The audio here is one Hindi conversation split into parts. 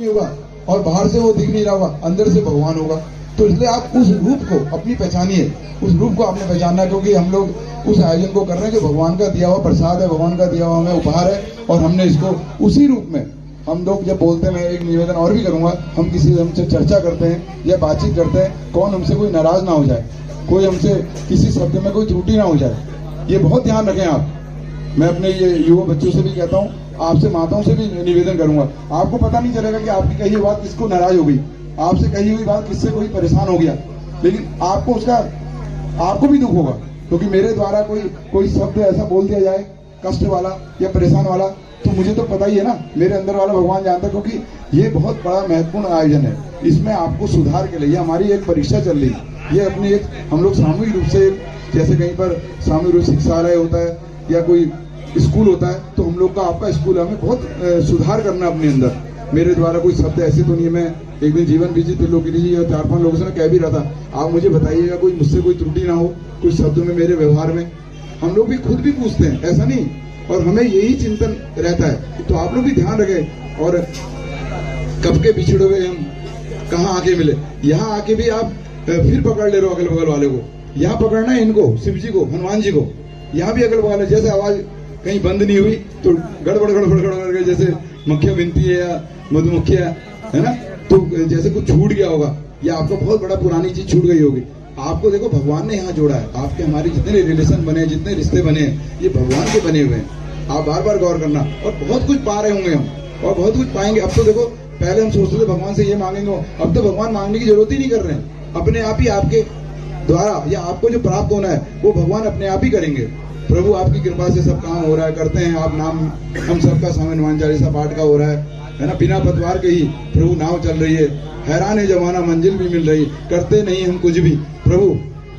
होगा और बाहर से वो दिख नहीं रहा होगा, अंदर से भगवान होगा। तो इसलिए आप उस रूप को अपनी पहचानिए, उस रूप को आपने पहचानना, क्योंकि हम लोग उस आयोजन को कर रहे हैं जो भगवान का दिया हुआ प्रसाद है, भगवान का दिया हुआ हमें उपहार है, और हमने इसको उसी रूप में हम लोग जब बोलते हैं, मैं एक निवेदन और भी करूंगा, हम किसी हमसे चर्चा करते हैं या बातचीत करते हैं, कौन हमसे कोई नाराज ना हो जाए, कोई हमसे किसी शब्द में कोई त्रुटि ना हो जाए, ये बहुत ध्यान रखें आप। मैं अपने ये युवा बच्चों से भी कहता हूँ, आपसे माताओं से भी निवेदन करूंगा, आपको पता नहीं चलेगा कि आपकी कही हुई बात किसको नाराज हो गई, आपसे कही हुई बात किससे कोई परेशान हो गया, लेकिन आपको उसका आपको भी दुख होगा, क्योंकि मेरे द्वारा कोई शब्द ऐसा बोल दिया जाए कष्ट वाला या परेशान वाला, तो मुझे तो पता ही है ना, मेरे अंदर वाला भगवान जानता है, क्योंकि ये बहुत बड़ा महत्वपूर्ण आयोजन है। इसमें आपको सुधार के लिए हमारी एक परीक्षा चल रही है, ये अपनी एक हम लोग सामूहिक रूप से, जैसे कहीं पर सामूहिक रूप शिक्षालय होता है या कोई स्कूल होता है, तो हम लोग का आपका स्कूल है, हमें बहुत सुधार करना अपने अंदर। मेरे द्वारा कोई शब्द ऐसे तो नहीं है, मैं एक दिन जीवन बीजी त्रिलोकी जी और 4-5 लोगों से कह भी रहा था, आप मुझे बताइएगा कोई मुझसे कोई त्रुटि ना हो कुछ शब्दों में, मेरे व्यवहार में। हम लोग भी खुद भी पूछते हैं, ऐसा नहीं, और हमें यही चिंतन रहता है, तो आप लोग भी ध्यान रखें। और कब के बिछड़े हुए हम कहाँ आके मिले, यहाँ आके भी आप फिर पकड़ ले रहे हो अगल बगल वाले को, यहाँ पकड़ना है इनको, शिव जी को, हनुमान जी को, यहाँ भी अगल बगल, जैसे आवाज कहीं बंद नहीं हुई तो गड़बड़ गड़बड़ गड़बड़, जैसे मक्खियां बिनती है या मधुमक्खियां, है ना, तो जैसे कुछ छूट गया होगा या आपको बहुत बड़ा पुरानी चीज छूट गई होगी। आपको देखो भगवान ने यहाँ जोड़ा है, आपके हमारे जितने रिलेशन बने, जितने रिश्ते बने हैं, ये भगवान के बने हुए हैं। आप बार बार गौर करना, और बहुत कुछ पा रहे होंगे हम, और बहुत कुछ पाएंगे। अब तो देखो, पहले हम सोचते थे भगवान से ये मांगेंगे, अब तो भगवान मांगने की जरूरत ही नहीं कर रहे हैं, अपने आप ही आपके द्वारा या आपको जो प्राप्त होना है वो भगवान अपने आप ही करेंगे। प्रभु आपकी कृपा से सब काम हो रहा है, करते हैं आप नाम, हम सबका समय हनुमान चालीसा पाठ का हो रहा है ना, बिना पतवार के ही प्रभु नाव चल रही है, हैरान है जमाना, मंजिल भी मिल रही, करते नहीं हम कुछ भी, प्रभु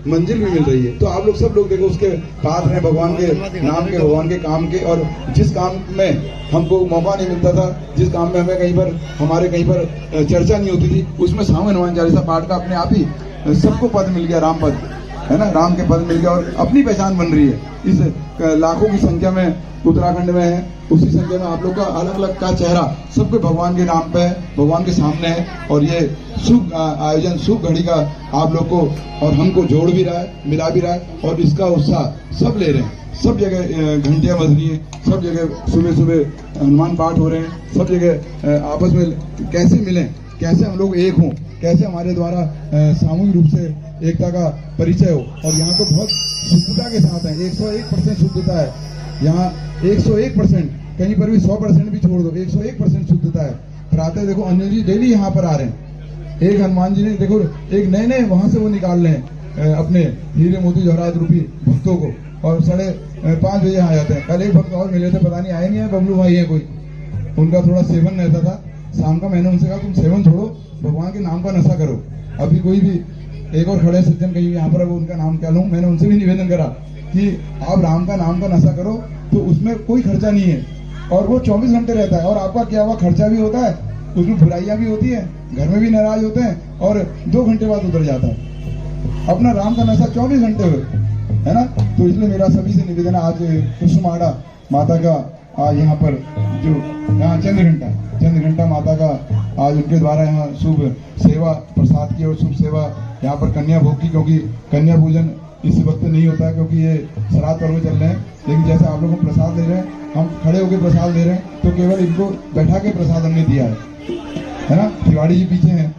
मंजिल भी मिल रही है। तो आप लोग सब लोग देखो उसके पात्र हैं, भगवान के नाम के, भगवान के काम के, और जिस काम में हमको मौका नहीं मिलता था, जिस काम में हमें कहीं पर हमारे कहीं पर चर्चा नहीं होती थी, उसमें सामने हनुमान चालीसा पाठ का अपने आप ही सबको पद मिल गया, राम पद, है ना, राम के पद मिल गया, और अपनी पहचान बन रही है। इस लाखों की संख्या में उत्तराखंड में है, उसी संख्या में आप लोग का अलग अलग का चेहरा सबके भगवान के नाम पे है, भगवान के सामने है, और ये शुभ आयोजन, शुभ घड़ी का आप लोग को और हमको जोड़ भी रहा है, मिला भी रहा है, और इसका उत्साह सब ले रहे हैं। सब जगह घंटियां बज रही हैं, सब जगह सुबह सुबह हनुमान पाठ हो रहे हैं, सब जगह आपस में कैसे मिलें, कैसे हम लोग एक हों, कैसे हमारे द्वारा सामूहिक रूप से एकता का परिचय हो। और यहाँ तो बहुत शुद्धता के साथ है, 101% शुद्धता है यहाँ, 101%, कहीं पर भी 100% भी छोड़ दो, 101% शुद्धता है। प्रातः देखो अनिल जी डेली यहाँ पर आ रहे हैं, एक हनुमान जी ने देखो एक नए वहां से वो निकाल रहे हैं अपने हीरे मोती जवाहरात रूपी भक्तों को, और 5:30 बजे आ जाते हैं। कल एक भक्त और मिले थे, पता नहीं आए नहीं है, बबलू भाई है कोई, उनका थोड़ा सेवन रहता था शाम का, मैंने उनसे कहा तुम सेवन छोड़ो, भगवान के नाम का नशा करो। अभी कोई भी एक और खड़े सज्जन कहीं यहाँ पर, वो उनका नाम क्या लूं, मैंने उनसे भी निवेदन करा कि आप राम का नाम का नशा करो, तो उसमें कोई खर्चा नहीं है, और वो 24 घंटे रहता है, और आपका क्या हुआ, खर्चा भी होता है, उसमें बुराइयां भी होती है, घर में भी नाराज होते हैं, और 2 घंटे बाद उतर जाता है। अपना राम का नशा 24 घंटे हुए, है ना। तो इसलिए मेरा सभी से निवेदन है, आज कुसुमाड़ा माता का यहाँ पर जो यहाँ चंद्रघंटा माता का आज उनके द्वारा यहाँ शुभ सेवा प्रसाद की और शुभ सेवा यहाँ पर कन्या भोग की, क्योंकि कन्या पूजन इस वक्त नहीं होता है क्योंकि ये श्राद्ध पर्व चल रहे हैं, लेकिन जैसे आप लोगों को प्रसाद दे रहे हैं, हम खड़े होकर प्रसाद दे रहे हैं, तो केवल इनको बैठा के प्रसाद हमने दिया है ना। तिवाड़ी जी पीछे हैं,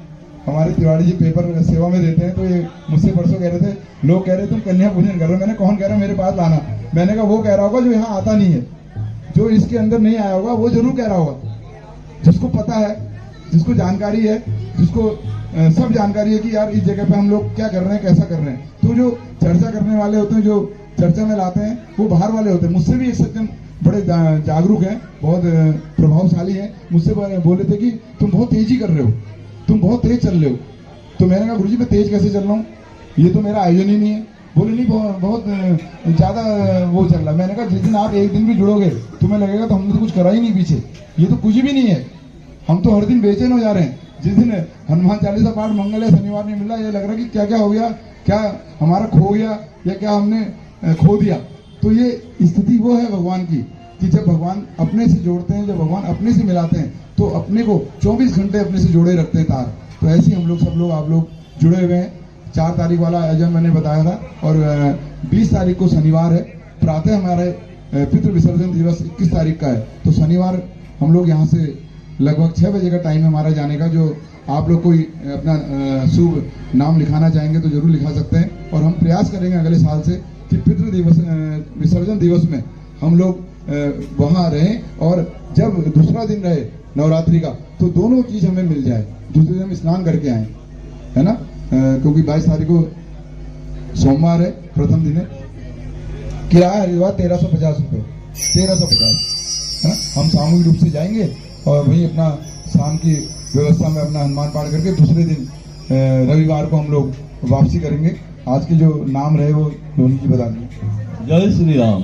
हमारे तिवाड़ी जी पेपर सेवा में देते हैं, तो ये मुझसे परसों कह रहे थे, लोग कह रहे तुम कन्या पूजन कर रहे हो, मैंने कौन कह रहा है मेरे पास लाना, मैंने कहा वो कह रहा होगा जो यहाँ आता नहीं है, जो इसके अंदर नहीं आया होगा वो जरूर कह रहा होगा, जिसको पता है, जिसको जानकारी है, जिसको सब जानकारी है कि यार इस जगह पे हम लोग क्या कर रहे हैं, कैसा कर रहे हैं। तो जो चर्चा करने वाले होते हैं, जो चर्चा में लाते हैं, वो बाहर वाले होते हैं। मुझसे भी एक सज्जन बड़े जागरूक हैं, बहुत प्रभावशाली हैं, मुझसे बोले थे कि तुम बहुत तेजी कर रहे हो, तुम बहुत तेज चल रहे हो। तो मैंने कहा गुरुजी मैं तेज कैसे चल रहा हूँ, ये तो मेरा आयोजन ही नहीं है। बोले नहीं बहुत ज्यादा वो चल रहा। मैंने कहा जिस दिन आप एक दिन भी जुड़ोगे तुम्हें लगेगा तो हमने तो कुछ करा ही नहीं पीछे, ये तो कुछ भी नहीं है, हम तो हर दिन बेचैन हो जा रहे हैं। जिस दिन हनुमान चालीसा पाठ मंगल है, शनिवार नहीं मिल रहा, ये लग रहा है कि क्या क्या हो गया, क्या हमारा खो गया या क्या हमने खो दिया। तो ये स्थिति वो है भगवान की कि जब भगवान अपने से जोड़ते हैं, जब भगवान अपने से मिलाते हैं, तो अपने को 24 घंटे अपने से जोड़े रखते हैं तार। तो ऐसे ही हम लोग सब लोग आप लोग जुड़े हुए हैं। 4 तारीख वाला आयोजन मैंने बताया था और 20 तारीख को शनिवार है, प्रातः हमारे पितृ विसर्जन दिवस 21 तारीख का है। तो शनिवार हम लोग यहाँ से लगभग 6 बजे का टाइम है हमारा जाने का। जो आप लोग कोई अपना शुभ नाम लिखाना चाहेंगे तो जरूर लिखा सकते हैं। और हम प्रयास करेंगे अगले साल से कि पितृ दिवस विसर्जन दिवस में हम लोग वहाँ रहें और जब दूसरा दिन रहे नवरात्रि का तो दोनों चीज हमें मिल जाए। दूसरे दिन हम स्नान करके आए, है ना, क्योंकि 22 तारीख को सोमवार है, प्रथम दिन है। किराया हरिद्वार 1350 रुपये, 1350, है ना। हम सामूहिक रूप से जाएंगे और वहीं अपना शाम की व्यवस्था में अपना हनुमान पाठ करके दूसरे दिन रविवार को हम लोग वापसी करेंगे। आज के जो नाम रहे वो धोनी जी बता देंगे। जय श्री राम।